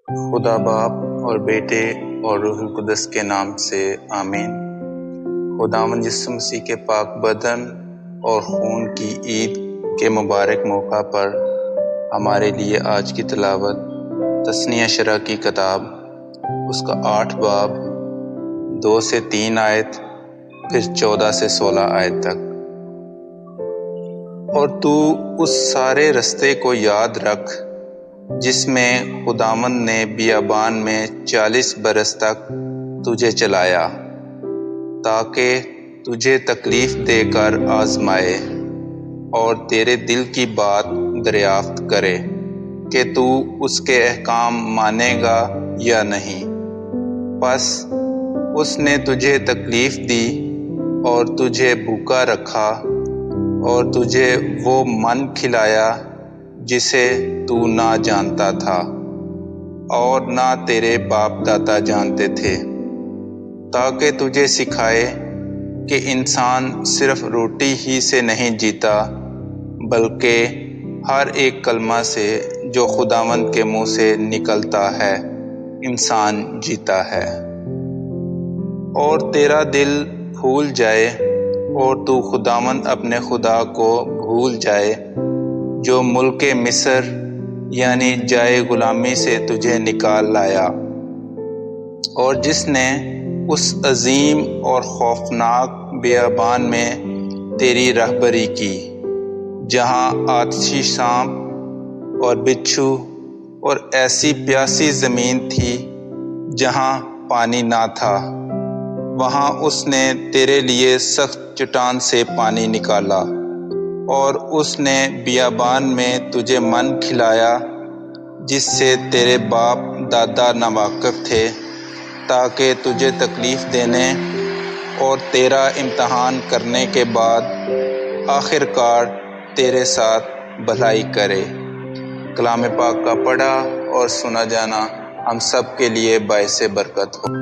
خدا باپ اور بیٹے اور روح القدس کے نام سے آمین۔ خداوند یسوع مسیح کے پاک بدن اور خون کی عید کے مبارک موقع پر ہمارے لیے آج کی تلاوت تثنیہ شرح کی کتاب، اس کا 8 باب 2 سے 3 آیت، پھر 14 سے 16 آیت تک۔ اور تو اس سارے رستے کو یاد رکھ جس میں خداوند نے بیابان میں 40 برس تک تجھے چلایا، تاکہ تجھے تکلیف دے کر آزمائے اور تیرے دل کی بات دریافت کرے کہ تو اس کے احکام مانے گا یا نہیں۔ پس اس نے تجھے تکلیف دی اور تجھے بھوکا رکھا اور تجھے وہ من کھلایا جسے تو نہ جانتا تھا اور نہ تیرے باپ دادا جانتے تھے، تاکہ تجھے سکھائے کہ انسان صرف روٹی ہی سے نہیں جیتا، بلکہ ہر ایک کلمہ سے جو خداوند کے منہ سے نکلتا ہے انسان جیتا ہے۔ اور تیرا دل پھول جائے اور تو خداوند اپنے خدا کو بھول جائے جو ملک مصر یعنی جائے غلامی سے تجھے نکال لایا، اور جس نے اس عظیم اور خوفناک بیابان میں تیری رہبری کی، جہاں آتشی سانپ اور بچھو اور ایسی پیاسی زمین تھی جہاں پانی نہ تھا۔ وہاں اس نے تیرے لیے سخت چٹان سے پانی نکالا، اور اس نے بیابان میں تجھے من کھلایا جس سے تیرے باپ دادا ناواقف تھے، تاکہ تجھے تکلیف دینے اور تیرا امتحان کرنے کے بعد آخر کار تیرے ساتھ بھلائی کرے۔ کلام پاک کا پڑھا اور سنا جانا ہم سب کے لیے باعث برکت ہو۔